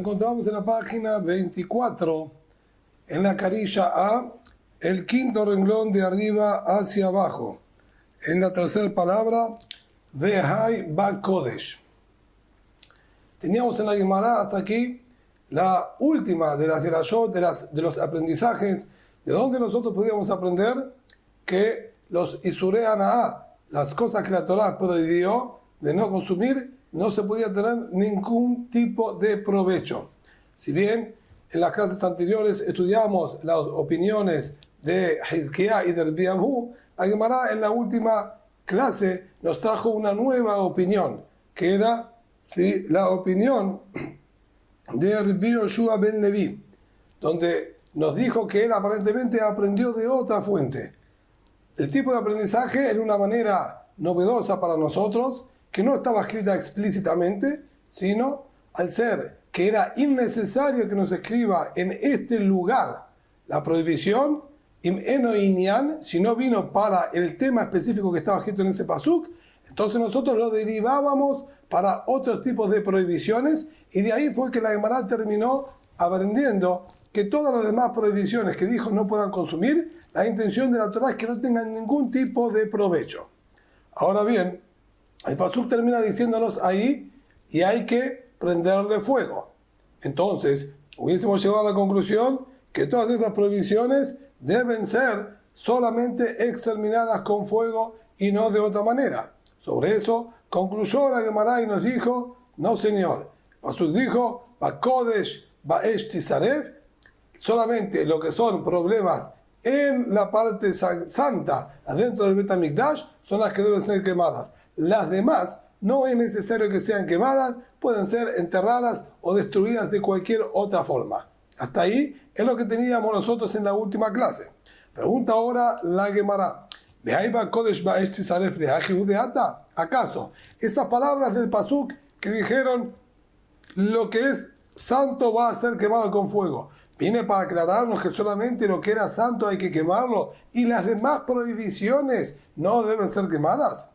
encontramos en la página 24, en la carilla A, el quinto renglón de arriba hacia abajo. En la tercera palabra, Vehai Ba Kodesh. Teníamos en la Gemara hasta aquí la última de las dirashot, de los aprendizajes, de donde nosotros podíamos aprender que los Isurei Hana'ah, las cosas que la Torah prohibió de no consumir, no se podía tener ningún tipo de provecho. Si bien en las clases anteriores estudiamos las opiniones de Hizkiah y de Rabbi Abu, la Gemara en la última clase nos trajo una nueva opinión, que era la opinión de Rabbi Yoshua ben Levi, donde nos dijo que él aparentemente aprendió de otra fuente. El tipo de aprendizaje era una manera novedosa para nosotros, que no estaba escrita explícitamente, sino al ser que era innecesario que nos escriba en este lugar la prohibición, im eno inyan, si no vino para el tema específico que estaba escrito en ese pasuk, entonces nosotros lo derivábamos para otros tipos de prohibiciones, y de ahí fue que la Gemara terminó aprendiendo que todas las demás prohibiciones que dijo no puedan consumir, la intención de la Torah es que no tengan ningún tipo de provecho. Ahora bien, el pasuk termina diciéndonos ahí, y hay que prenderle fuego. Entonces, hubiésemos llegado a la conclusión que todas esas prohibiciones deben ser solamente exterminadas con fuego y no de otra manera. Sobre eso concluyó la Gemara y nos dijo, no señor. Pasuk dijo, Bakodesh Baesh Tisaref, solamente lo que son problemas en la parte santa, adentro del Bet HaMikdash, son las que deben ser quemadas. Las demás no es necesario que sean quemadas, pueden ser enterradas o destruidas de cualquier otra forma. Hasta ahí es lo que teníamos nosotros en la última clase. Pregunta ahora la Gemara. ¿Acaso esas palabras del pasuk que dijeron lo que es santo va a ser quemado con fuego, viene para aclararnos que solamente lo que era santo hay que quemarlo y las demás prohibiciones no deben ser quemadas?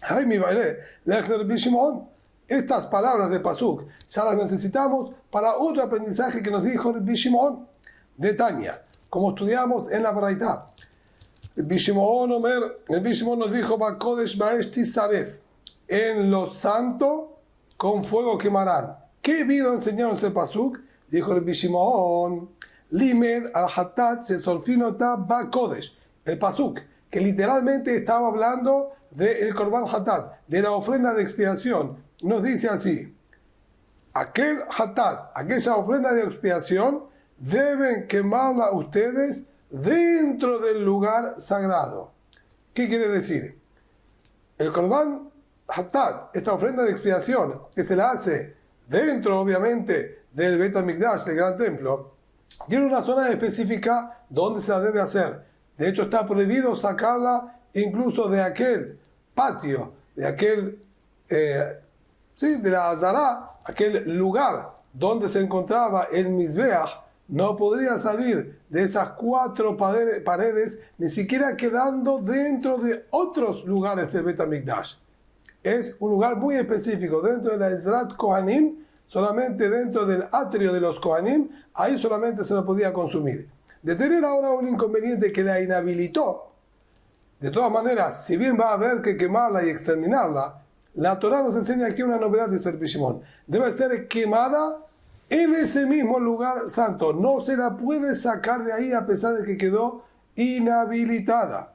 Ay, mi baile, estas palabras de pasuk ya las necesitamos para otro aprendizaje que nos dijo Rabbi Shimon de Tanya, como estudiamos en la Braitá. Rabbi Shimon nos dijo, Bakodesh Baesh Tisaref, en lo santo con fuego quemarán. ¿Qué vino a enseñarnos el pasuk? Dijo Rabbi Shimon, Limed al Hatat Shesorfinota Bakodesh. El pasuk, que literalmente estaba hablando del Korban Hatat, de la ofrenda de expiación, nos dice así: aquel Hatat, aquella ofrenda de expiación, deben quemarla ustedes dentro del lugar sagrado. ¿Qué quiere decir? El Korban Hatat, esta ofrenda de expiación, que se la hace dentro, obviamente, del Bet HaMikdash, del gran templo, tiene una zona específica donde se la debe hacer. De hecho, está prohibido sacarla incluso de aquel patio, de aquel, de la Azará, aquel lugar donde se encontraba el Mizbeach. No podría salir de esas 4 paredes, ni siquiera quedando dentro de otros lugares del Bet HaMikdash. Es un lugar muy específico, dentro de la Ezrat Kohanim, solamente dentro del atrio de los Kohanim, ahí solamente se lo podía consumir. De tener ahora un inconveniente que la inhabilitó, de todas maneras, si bien va a haber que quemarla y exterminarla, la Torah nos enseña aquí una novedad de Rabbi Shimon. Debe ser quemada en ese mismo lugar santo. No se la puede sacar de ahí a pesar de que quedó inhabilitada.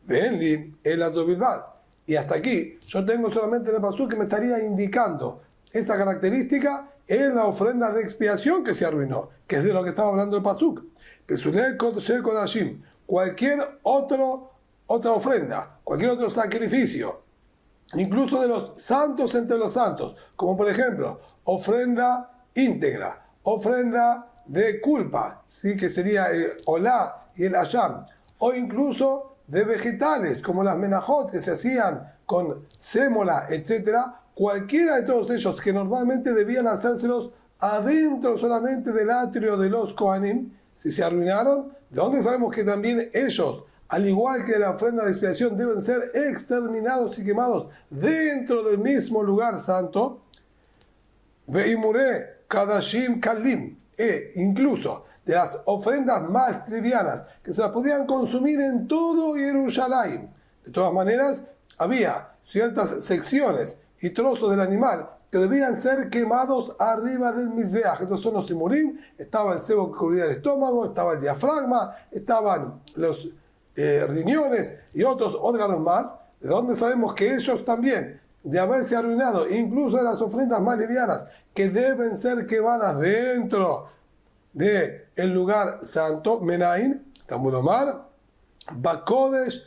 Venli el Azobilbad. Y hasta aquí, yo tengo solamente el pasuk que me estaría indicando esa característica en la ofrenda de expiación que se arruinó, que es de lo que estaba hablando el pasuk. Cualquier otra ofrenda, cualquier otro sacrificio, incluso de los santos entre los santos, como por ejemplo, ofrenda íntegra, ofrenda de culpa, ¿sí? Que sería el olá y el asham, o incluso de vegetales, como las menajot que se hacían con sémola, etcétera, cualquiera de todos ellos que normalmente debían hacérselos adentro solamente del atrio de los Kohanim, si se arruinaron, ¿de dónde sabemos que también ellos, al igual que la ofrenda de expiación, deben ser exterminados y quemados dentro del mismo lugar santo? Veimuré Kadashim Kalim, e incluso de las ofrendas más trivianas que se las podían consumir en todo Jerusalén. De todas maneras, había ciertas secciones y trozos del animal que debían ser quemados arriba del mizbeach. Estos son los simurim. Estaba el sebo que cubría el estómago, estaba el diafragma, estaban los riñones y otros órganos más, de donde sabemos que ellos también, de haberse arruinado, incluso de las ofrendas más livianas, que deben ser quemadas dentro del lugar santo, Menain, Talmud Omar, Bakodesh,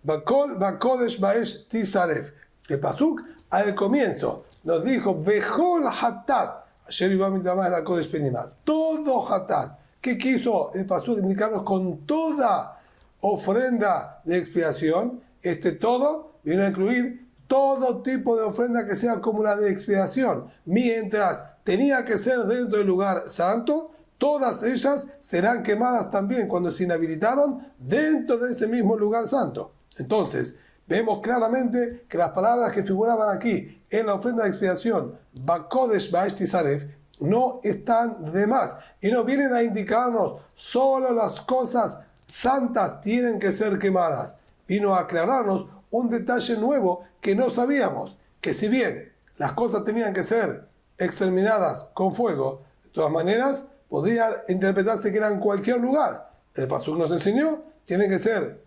Bakol, Bakodesh, Baesh, Tisaref. El pasuk al comienzo nos dijo, Bejol Hatat, ayer iba a la Kodesh Penima, todo Hatat. ¿Qué quiso el pasuk indicarnos con toda ofrenda de expiación? Este todo viene a incluir todo tipo de ofrenda que sea como la de expiación. Mientras tenía que ser dentro del lugar santo, todas ellas serán quemadas también cuando se inhabilitaron dentro de ese mismo lugar santo. Entonces, vemos claramente que las palabras que figuraban aquí en la ofrenda de expiación, Bakodesh Baesh Tisaref, no están de más y no vienen a indicarnos solo las cosas santas tienen que ser quemadas. Vino a aclararnos un detalle nuevo que no sabíamos, que si bien las cosas tenían que ser exterminadas con fuego, de todas maneras podía interpretarse que eran en cualquier lugar. El pasuk nos enseñó, tienen que ser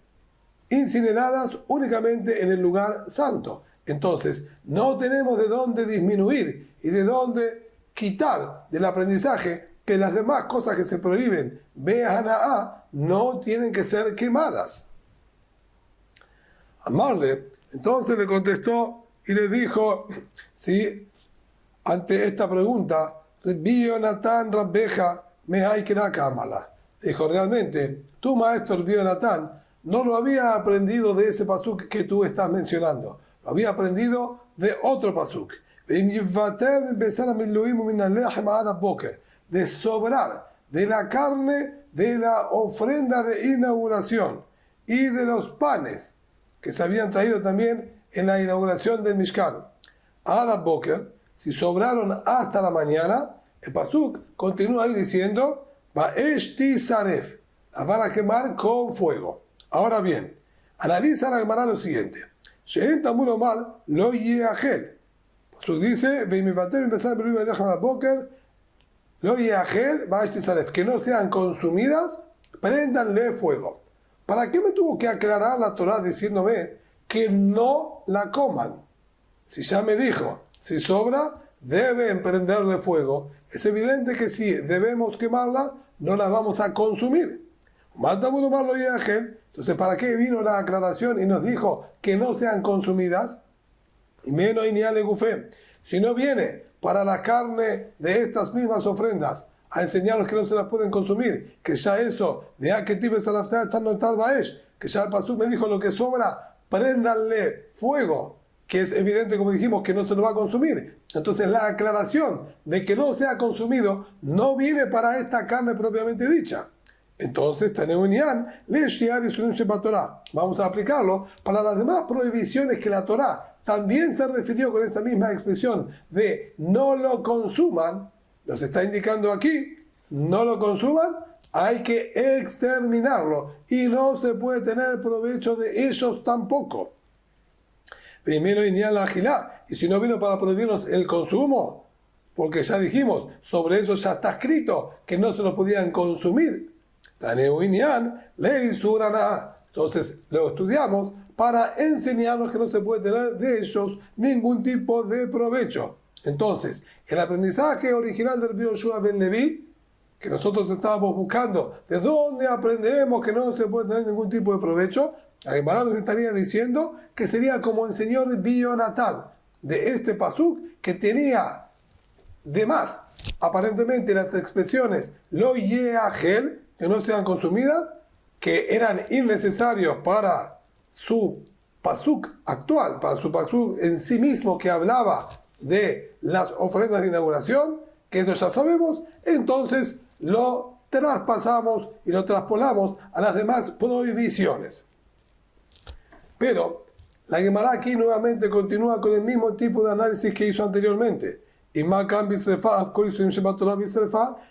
incineradas únicamente en el lugar santo. Entonces, no tenemos de dónde disminuir y de dónde quitar del aprendizaje que las demás cosas que se prohíben, Be'ana'a, no tienen que ser quemadas. Amarle, entonces le contestó y le dijo, ¿sí? Ante esta pregunta, Rabbi Yonatan Rabbeja Mehai Kenaka Amala. Dijo, realmente, tu maestro Rabbi Yonatan no lo había aprendido de ese pasuk que tú estás mencionando. Lo había aprendido de otro pasuk. De sobrar de la carne de la ofrenda de inauguración y de los panes que se habían traído también en la inauguración del Mishkan. Adab Boker, si sobraron hasta la mañana, el pasuk continúa ahí diciendo, Baesh Tisaref, las van a quemar con fuego. Ahora bien, analiza la Gemara lo siguiente. She'en Talmud Omar lo yeachel. Pasuk dice, Veimivater empezar el Adab Boker, lo yeachel, Baesh Tisaref, que no sean consumidas, préndanle fuego. ¿Para qué me tuvo que aclarar la Torá diciéndome que no la coman? Si ya me dijo, si sobra, deben prenderle fuego. Es evidente que si debemos quemarla, no la vamos a consumir. Entonces, ¿para qué vino la aclaración y nos dijo que no sean consumidas? Y menos iniale gufé. Si no viene para la carne de estas mismas ofrendas, a enseñarnos que no se las pueden consumir, que ya eso, de Aketibes a la que ya el pasuk me dijo lo que sobra, préndanle fuego, que es evidente, como dijimos, que no se lo va a consumir. Entonces la aclaración de que no sea consumido no viene para esta carne propiamente dicha. Entonces, vamos a aplicarlo para las demás prohibiciones que la Torá también se refirió con esta misma expresión de no lo consuman. Nos está indicando aquí, no lo consuman, hay que exterminarlo y no se puede tener provecho de ellos tampoco. Primero inían la agilá, y si no vino para prohibirnos el consumo, porque ya dijimos, sobre eso ya está escrito que no se lo podían consumir. Taneu inian ley surana. Entonces lo estudiamos para enseñarnos que no se puede tener de ellos ningún tipo de provecho. Entonces, el aprendizaje original del Rabbi Yoshua ben Levi, que nosotros estábamos buscando, ¿de dónde aprendemos que no se puede tener ningún tipo de provecho? La Gemara nos estaría diciendo que sería como enseñó Rabbi Yonatan de este pasuk, que tenía de más, aparentemente, las expresiones lo yeachel, que no sean consumidas, que eran innecesarios para su pasuk actual, para su pasuk en sí mismo que hablaba de las ofrendas de inauguración, que eso ya sabemos, entonces lo traspasamos y lo traspolamos a las demás prohibiciones. Pero la Gemara aquí nuevamente continúa con el mismo tipo de análisis que hizo anteriormente. y Makan Bisrefa,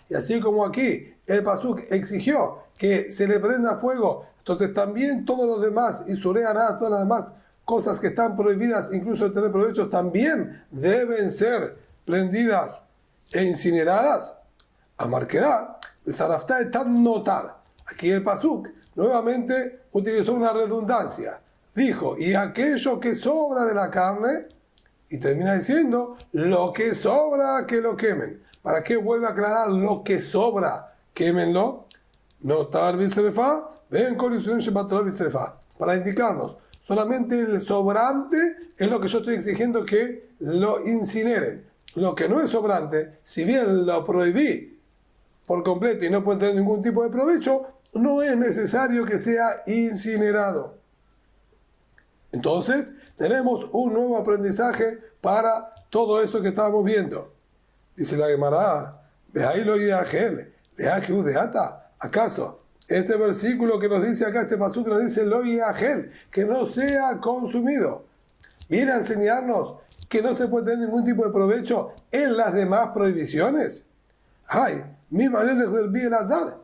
y así como aquí el pasuk exigió que se le prenda fuego, entonces también todos los demás, y Sureaná, todas las demás cosas que están prohibidas, incluso de tener provechos, también deben ser prendidas e incineradas. Amarquedá, Sarafta está notar. Aquí el pasuk nuevamente utilizó una redundancia. Dijo, y aquello que sobra de la carne, y termina diciendo, lo que sobra que lo quemen. ¿Para qué vuelve a aclarar lo que sobra? Quémenlo. Notar bisrefa, ven con bisrefa. Para indicarnos, solamente el sobrante es lo que yo estoy exigiendo que lo incineren. Lo que no es sobrante, si bien lo prohibí por completo y no puede tener ningún tipo de provecho, no es necesario que sea incinerado. Entonces, tenemos un nuevo aprendizaje para todo eso que estábamos viendo. Dice la Gemara, ¿acaso este versículo que nos dice acá, este pasú que nos dice lo yahel, que no sea consumido, viene a enseñarnos que no se puede tener ningún tipo de provecho en las demás prohibiciones? Ay, mi manera del Rabbi Elazar.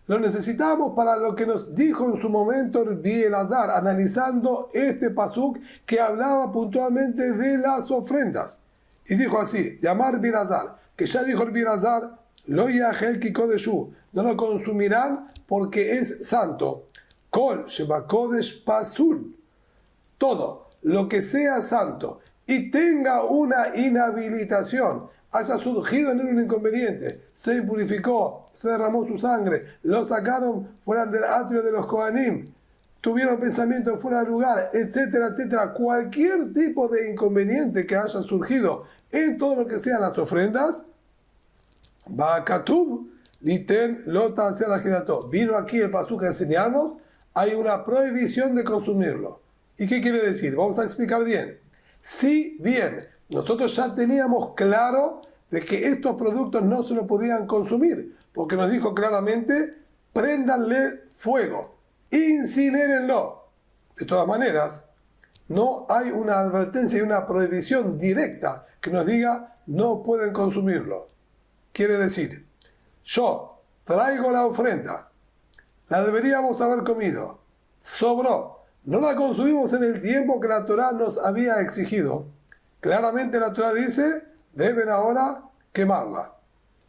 Lo necesitamos para lo que nos dijo en su momento Rabbi Elazar, analizando este pasuk que hablaba puntualmente de las ofrendas. Y dijo así, llamar Rabbi Elazar, que ya dijo Rabbi Elazar, lo yahel ki kodeshu, no lo consumirán porque es santo. Kol sheba kodesh pasul, todo lo que sea santo y tenga una inhabilitación, haya surgido en él un inconveniente, se impurificó, se derramó su sangre, lo sacaron fuera del atrio de los Kohanim, tuvieron pensamientos fuera de lugar, etcétera, etcétera. Cualquier tipo de inconveniente que haya surgido en todo lo que sean las ofrendas, Ba'akatuv liten lota hacia la girato. Vino aquí el pasuk a enseñarnos, hay una prohibición de consumirlo. ¿Y qué quiere decir? Vamos a explicar bien. Si bien nosotros ya teníamos claro de que estos productos no se lo podían consumir, porque nos dijo claramente, préndanle fuego, incinérenlo. De todas maneras, no hay una advertencia y una prohibición directa que nos diga no pueden consumirlo. Quiere decir, yo traigo la ofrenda, la deberíamos haber comido, sobró, no la consumimos en el tiempo que la Torá nos había exigido. Claramente la Torá dice, deben ahora quemarla.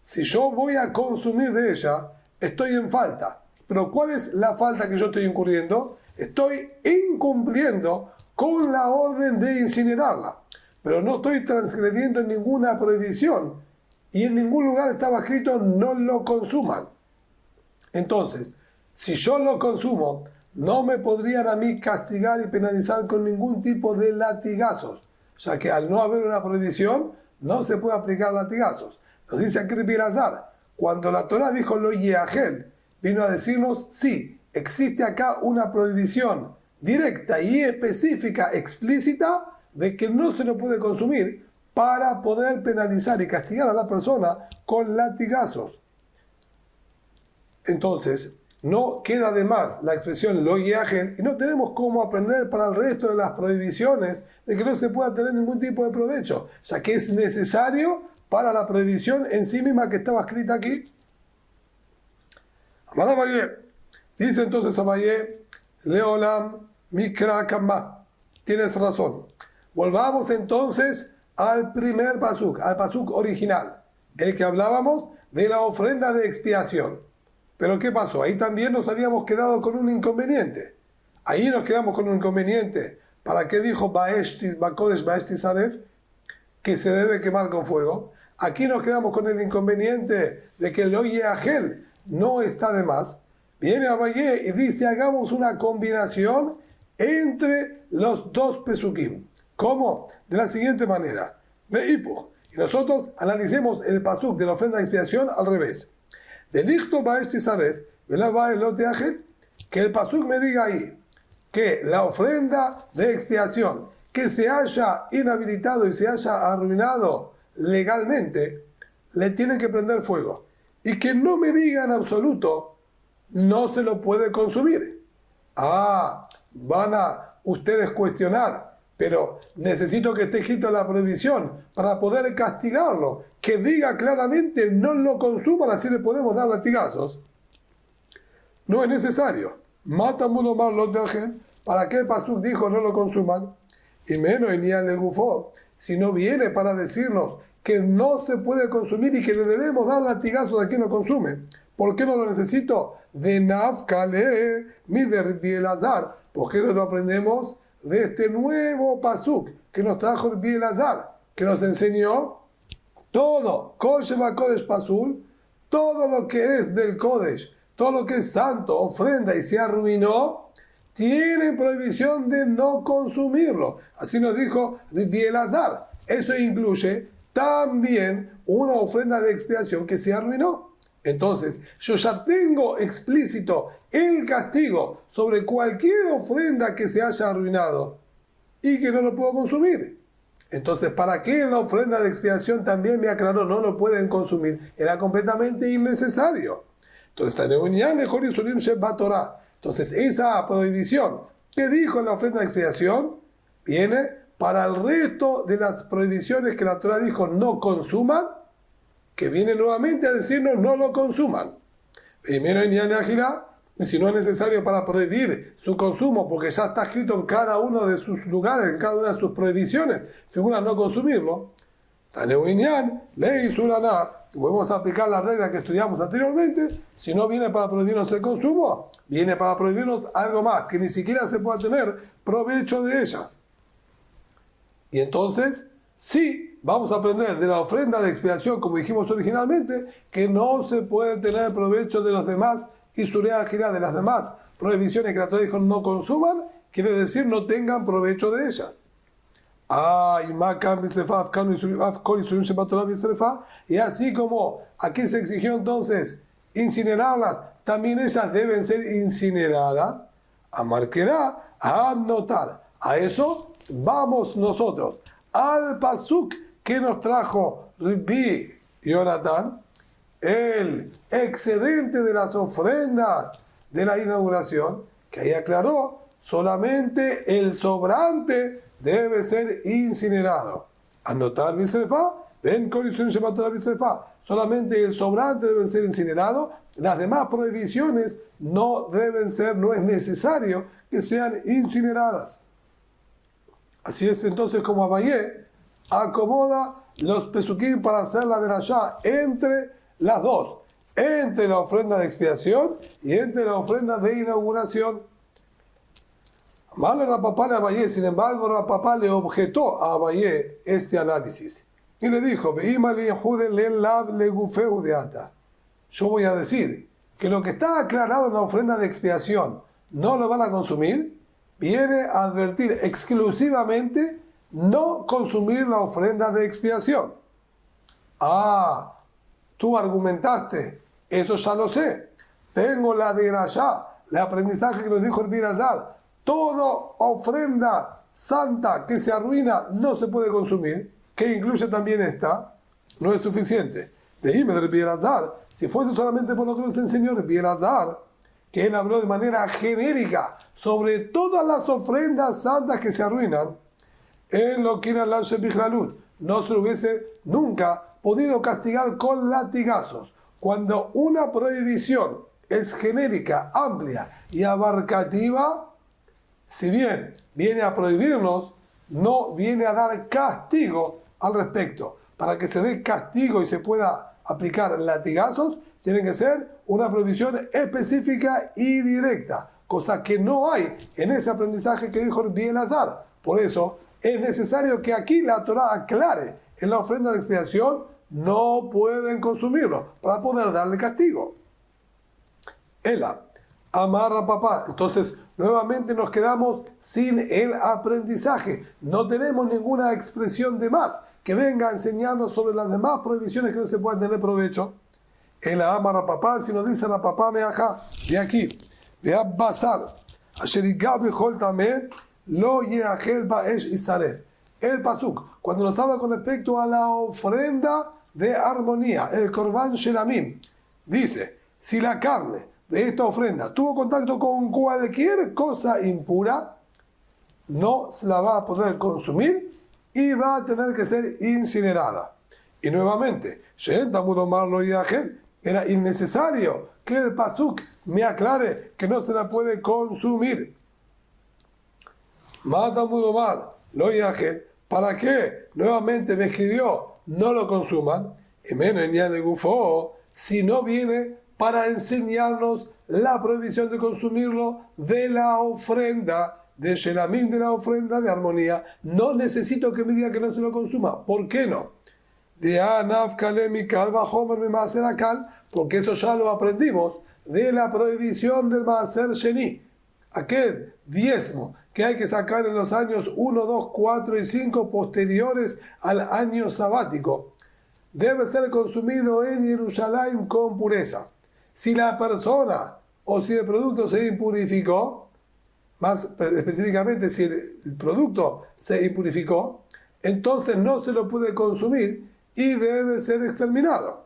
Si yo voy a consumir de ella, estoy en falta. Pero ¿cuál es la falta que yo estoy incurriendo? Estoy incumpliendo con la orden de incinerarla. Pero no estoy transgrediendo ninguna prohibición. Y en ningún lugar estaba escrito no lo consuman. Entonces, si yo lo consumo, no me podrían a mí castigar y penalizar con ningún tipo de latigazos, ya que al no haber una prohibición, no se puede aplicar latigazos. Nos dice aquí Rabbi Elazar, cuando la Torá dijo lo yahel, vino a decirnos, sí, existe acá una prohibición directa y específica, explícita, de que no se lo puede consumir para poder penalizar y castigar a la persona con latigazos. Entonces, no queda de más la expresión lo yahel y no tenemos cómo aprender para el resto de las prohibiciones de que no se pueda tener ningún tipo de provecho, ya que es necesario para la prohibición en sí misma que estaba escrita aquí. Amar Abaye, dice entonces Abaye, Leolam Mikra Kama, tienes razón. Volvamos entonces al primer pasuk, al pasuk original, el que hablábamos de la ofrenda de expiación. Pero ¿qué pasó? Ahí también nos habíamos quedado con un inconveniente. Ahí nos quedamos con un inconveniente. ¿Para qué dijo Bakodesh Baeshti Saref? Que se debe quemar con fuego. Aquí nos quedamos con el inconveniente de que el Oyehagel no está de más. Viene Abaye y dice, hagamos una combinación entre los dos pesukim. ¿Cómo? De la siguiente manera. Ve'ipuch. Y nosotros analicemos el pasuk de la ofrenda de expiación al revés. Delicto Baeshti Saref, que el pasuk me diga ahí que la ofrenda de expiación que se haya inhabilitado y se haya arruinado legalmente, le tienen que prender fuego. Y que no me diga en absoluto, no se lo puede consumir. Van a ustedes cuestionar, pero necesito que esté escrito la prohibición para poder castigarlo, que diga claramente no lo consuman, así le podemos dar latigazos. No es necesario. Matan uno más los dejen. ¿Para qué el pasuk dijo no lo consuman? Y menos ni al legufó, si no viene para decirnos que no se puede consumir y que le debemos dar latigazos a quien lo consume. ¿Por qué no lo necesito? De Nafkale, mi de Rabbi Elazar. ¿Por qué no lo aprendemos? De este nuevo pasuk que nos trajo Rabbi Elazar, que nos enseñó todo, Kosheba Kodesh Pasul, todo lo que es del Kodesh, todo lo que es santo, ofrenda y se arruinó, tiene prohibición de no consumirlo. Así nos dijo Rabbi Elazar. Eso incluye también una ofrenda de expiación que se arruinó. Entonces, yo ya tengo explícito el castigo sobre cualquier ofrenda que se haya arruinado y que no lo puedo consumir. Entonces, ¿para qué en la ofrenda de expiación también me aclaró no lo pueden consumir? Era completamente innecesario. Entonces, esa prohibición que dijo en la ofrenda de expiación viene para el resto de las prohibiciones que la Torah dijo no consuman, que viene nuevamente a decirnos no lo consuman. Primero en Yanagila, si no es necesario para prohibir su consumo, porque ya está escrito en cada uno de sus lugares, en cada una de sus prohibiciones, figura no consumirlo. Taneuinyan, ley surana, podemos aplicar la regla que estudiamos anteriormente, si no viene para prohibirnos el consumo, viene para prohibirnos algo más, que ni siquiera se pueda tener provecho de ellas. Y entonces, sí, vamos a aprender de la ofrenda de expiación, como dijimos originalmente, que no se puede tener provecho de los demás y surea gira de las demás prohibiciones que la Torah dijo no consuman, quiere decir no tengan provecho de ellas. Y así como aquí se exigió entonces incinerarlas, también ellas deben ser incineradas. Amarquerá a anotar. A eso vamos nosotros. Al pasuk que nos trajo Rabbi Jonathan, el excedente de las ofrendas de la inauguración, que ahí aclaró, solamente el sobrante debe ser incinerado. Anotar Bisrefa, ven condición se mató la Bisrefa. Solamente el sobrante debe ser incinerado. Las demás prohibiciones no deben ser, no es necesario que sean incineradas. Así es entonces como Abayé acomoda los pesuquín para hacer la derashá entre las dos, entre la ofrenda de expiación y entre la ofrenda de inauguración. Mal Rapapá le Abayé, sin embargo, Rapapá le objetó a Abayé este análisis y le dijo: yo voy a decir que lo que está aclarado en la ofrenda de expiación no lo van a consumir, viene a advertir exclusivamente no consumir la ofrenda de expiación. Tú argumentaste, eso ya lo sé. Tengo la de Rashá, el aprendizaje que nos dijo el Birazar. Toda ofrenda santa que se arruina no se puede consumir, que incluye también esta, no es suficiente. De Imer del Birazar, si fuese solamente por lo que nos enseñó el Birazar, que él habló de manera genérica sobre todas las ofrendas santas que se arruinan, en lo que era la Shebichlalud, no se lo hubiese nunca podido castigar con latigazos. Cuando una prohibición es genérica, amplia y abarcativa, si bien viene a prohibirnos, no viene a dar castigo al respecto. Para que se dé castigo y se pueda aplicar latigazos, tiene que ser una prohibición específica y directa, cosa que no hay en ese aprendizaje que dijo el Elazar. Por eso es necesario que aquí la Torah aclare en la ofrenda de expiación no pueden consumirlo para poder darle castigo. Ela, amarra papá. Entonces, nuevamente nos quedamos sin el aprendizaje. No tenemos ninguna expresión de más que venga a enseñarnos sobre las demás prohibiciones que no se pueden tener provecho. Ela amarra papá, si nos dice la papá me ajá, de aquí, vea basar, asherigab bechol tamé, lo yeachel baesh isaref. El pasuk, cuando nos habla con respecto a la ofrenda de armonía, el korban shelamim, dice, si la carne de esta ofrenda tuvo contacto con cualquier cosa impura, no se la va a poder consumir y va a tener que ser incinerada. Y nuevamente, era innecesario que el pasuk me aclare que no se la puede consumir. ¿Para qué? Nuevamente me escribió, no lo consuman. Y menos si no viene para enseñarnos la prohibición de consumirlo de la ofrenda, de Shelamim, de la ofrenda de armonía. No necesito que me diga que no se lo consuma. ¿Por qué no? Porque eso ya lo aprendimos de la prohibición del Maaser Sheni, aquel diezmo que hay que sacar en los años 1, 2, 4 y 5 posteriores al año sabático. Debe ser consumido en Jerusalén con pureza. Si la persona o si el producto se impurificó, más específicamente si el producto se impurificó, entonces no se lo puede consumir y debe ser exterminado.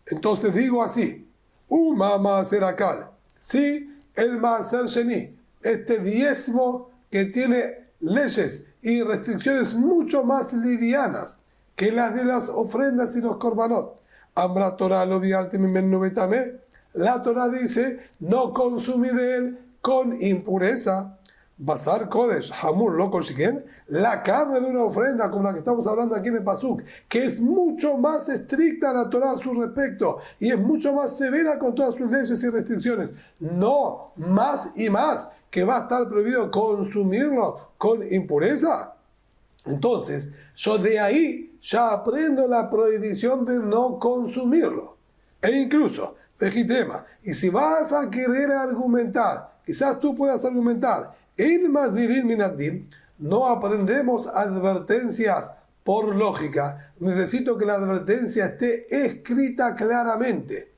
Entonces digo así, maaser akal, si el maaser sheni, este diezmo que tiene leyes y restricciones mucho más livianas que las de las ofrendas y los korbanot, Amra Torah lo vialte mimenu betame, la Torah dice, no consumí de él con impureza. Basar Kodesh, Hamur, loco, Shiken, la carne de una ofrenda como la que estamos hablando aquí en el Pasuk, que es mucho más estricta la Torah a su respecto y es mucho más severa con todas sus leyes y restricciones. No, más y más, que va a estar prohibido consumirlo con impureza. Entonces, yo de ahí ya aprendo la prohibición de no consumirlo. E incluso, Vejitema, y si vas a querer argumentar, quizás tú puedas argumentar, no aprendemos advertencias por lógica. Necesito que la advertencia esté escrita claramente.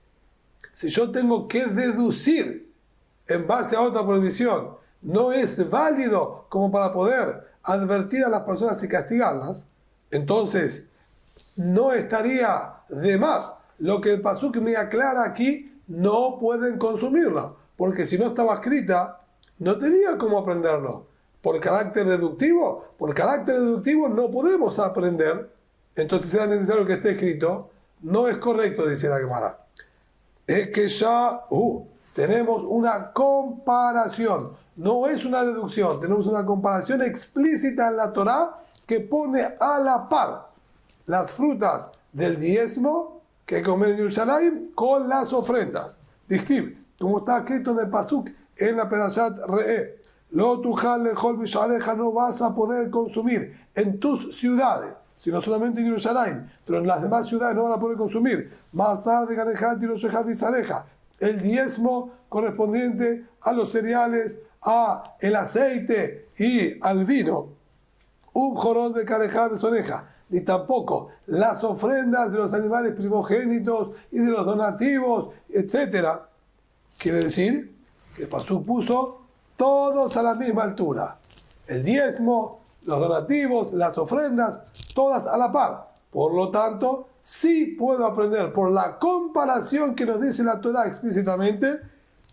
Si yo tengo que deducir en base a otra prohibición, no es válido como para poder advertir a las personas y castigarlas, entonces no estaría de más lo que el pasuk me aclara aquí, no pueden consumirla, porque si no estaba escrita, no tenía cómo aprenderlo. ¿Por carácter deductivo? Por carácter deductivo no podemos aprender. Entonces era necesario que esté escrito. No es correcto, dice la Gemara. Es que ya tenemos una comparación. No es una deducción. Tenemos una comparación explícita en la Torá que pone a la par las frutas del diezmo que comen en Jerusalén con las ofrendas. Dictiv, como está escrito en el Pasuk, en la Pedashat Re'e, Lo tujal lejol bishareja, no vas a poder consumir en tus ciudades, sino solamente en Jerusalén, pero en las demás ciudades no van a poder consumir. Más tarde, Ganejat y los bisareja, el diezmo correspondiente a los cereales, a el aceite y al vino. Un jorón de Carejá Besoneja, ni tampoco las ofrendas de los animales primogénitos y de los donativos, etc. Quiere decir que el pasuk puso todos a la misma altura. El diezmo, los donativos, las ofrendas, todas a la par. Por lo tanto, sí puedo aprender por la comparación que nos dice la Torah explícitamente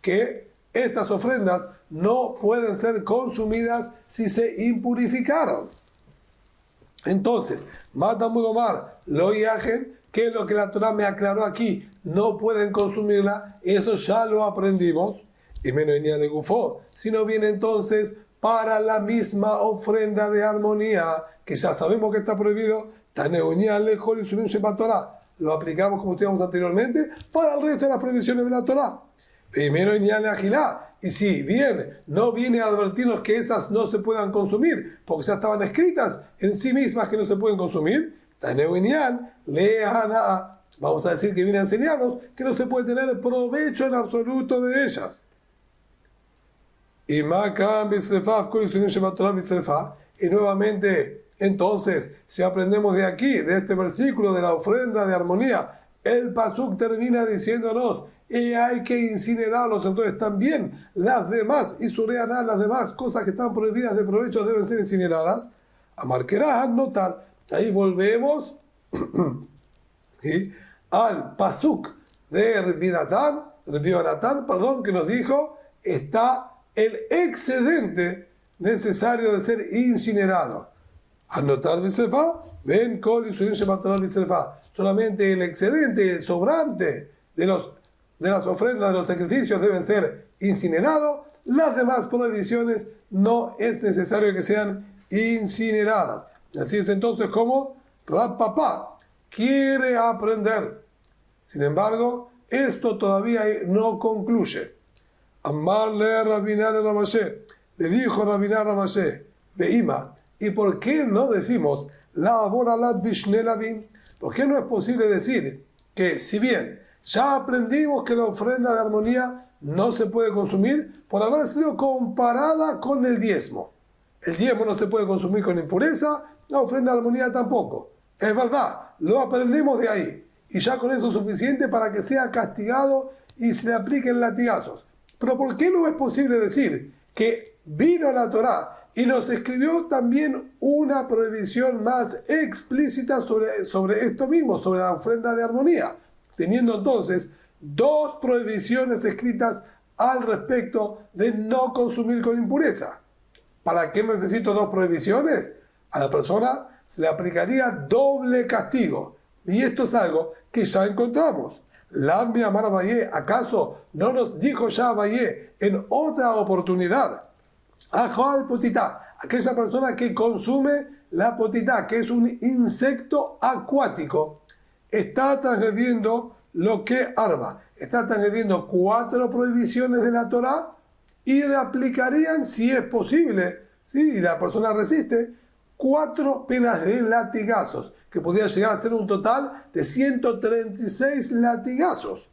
que estas ofrendas no pueden ser consumidas si se impurificaron. Entonces, Matamudomar, lo yajen, que es lo que la Torah me aclaró aquí, no pueden consumirla, eso ya lo aprendimos. Y menos de gufo, si no viene entonces para la misma ofrenda de armonía, que ya sabemos que está prohibido, lo aplicamos como estudiamos anteriormente para el resto de las prohibiciones de la Torah. Y menos de agilá, y si bien no viene a advertirnos que esas no se puedan consumir, porque ya estaban escritas en sí mismas que no se pueden consumir, vamos a decir que viene a enseñarnos que no se puede tener provecho en absoluto de ellas. Y nuevamente, entonces, si aprendemos de aquí, de este versículo de la ofrenda de armonía, el pasuk termina diciéndonos, y hay que incinerarlos. Entonces también las demás, y sureaná, las demás cosas que están prohibidas de provecho deben ser incineradas. Amarquerá, notar, ahí volvemos ¿sí? Al pasuk de Rabbi Yonatán, que nos dijo, está el excedente necesario de ser incinerado. Anotar biserfá, ven col y biserfá. Solamente el excedente, el sobrante de las ofrendas, de los sacrificios deben ser incinerados. Las demás prohibiciones no es necesario que sean incineradas. Así es entonces como Rab Papá quiere aprender. Sin embargo, esto todavía no concluye. Amarle Rabiná Ramashe, le dijo Rabiná Ramashe, Veima, ¿y por qué no decimos la aboralat bishnelavim? ¿Por qué no es posible decir que si bien ya aprendimos que la ofrenda de armonía no se puede consumir por haber sido comparada con el diezmo? El diezmo no se puede consumir con impureza, la ofrenda de armonía tampoco. Es verdad, lo aprendemos de ahí. Y ya con eso es suficiente para que sea castigado y se le apliquen latigazos. Pero ¿por qué no es posible decir que vino la Torá y nos escribió también una prohibición más explícita sobre esto mismo, sobre la ofrenda de armonía? Teniendo entonces dos prohibiciones escritas al respecto de no consumir con impureza. ¿Para qué necesito dos prohibiciones? A la persona se le aplicaría doble castigo. Y esto es algo que ya encontramos. Lambi Amar Abayé, ¿acaso no nos dijo ya Abayé en otra oportunidad? Ajal potitá, aquella persona que consume la potitá, que es un insecto acuático, está transgrediendo lo que arba, está transgrediendo 4 prohibiciones de la Torá y le aplicarían, si es posible, y la persona resiste, 4 penas de latigazos, que podría llegar a ser un total de 136 latigazos.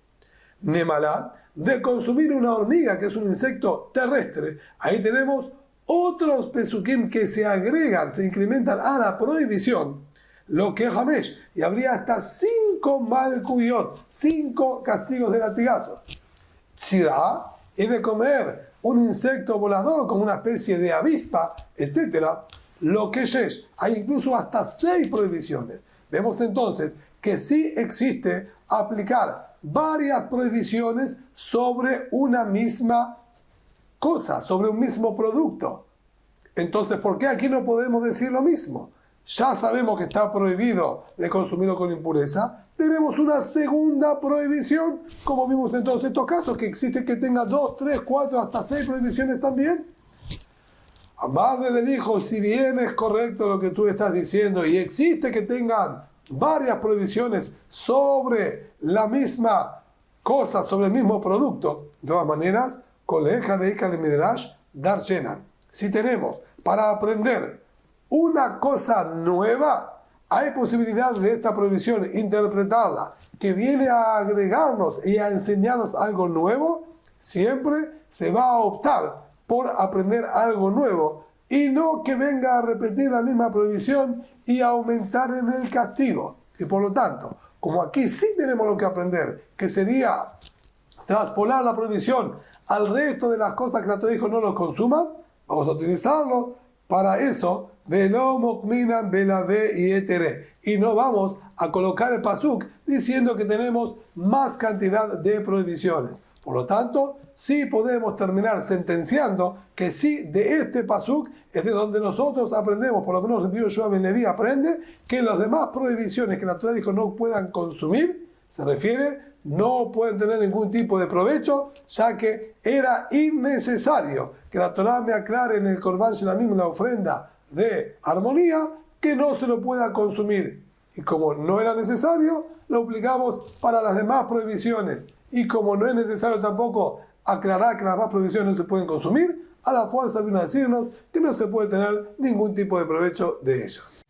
Nemalá, de consumir una hormiga, que es un insecto terrestre. Ahí tenemos otros pesukim que se agregan, se incrementan a la prohibición, lo que es Hamesh, y habría hasta 5 malkuyot, 5 castigos de latigazos. Tzirá es de comer un insecto volador como una especie de avispa, etc. Lo que es, hay incluso hasta 6 prohibiciones. Vemos entonces que sí existe aplicar varias prohibiciones sobre una misma cosa, sobre un mismo producto. Entonces, ¿por qué aquí no podemos decir lo mismo? Ya sabemos que está prohibido de consumirlo con impureza. Tenemos una segunda prohibición, como vimos entonces en estos casos, que existe que tenga 2, 3, 4, hasta 6 prohibiciones también. Amarle le dijo, si bien es correcto lo que tú estás diciendo y existe que tengan varias prohibiciones sobre la misma cosa, sobre el mismo producto, de todas maneras, coleja de Ikal Midrash Dar Shenan. Si tenemos para aprender una cosa nueva, hay posibilidad de esta prohibición interpretarla, que viene a agregarnos y a enseñarnos algo nuevo, siempre se va a optar por aprender algo nuevo y no que venga a repetir la misma prohibición y aumentar en el castigo. Y por lo tanto, como aquí sí tenemos lo que aprender, que sería traspolar la prohibición al resto de las cosas que la Torá dijo no lo consuman, vamos a utilizarlo para eso, velo mokminan belave y etere. Y no vamos a colocar el pasuk diciendo que tenemos más cantidad de prohibiciones. Por lo tanto, sí podemos terminar sentenciando que sí, de este pasuk es de donde nosotros aprendemos, por lo menos el Yoshua Ben Leví aprende, que las demás prohibiciones que la Torá dijo no puedan consumir, se refiere, no pueden tener ningún tipo de provecho, ya que era innecesario que la Torá me aclare en el Korban Shelamim, la ofrenda de armonía, que no se lo pueda consumir. Y como no era necesario, lo aplicamos para las demás prohibiciones. Y como no es necesario tampoco aclarar que las demás prohibiciones no se pueden consumir, a la fuerza vino a decirnos que no se puede tener ningún tipo de provecho de ellas.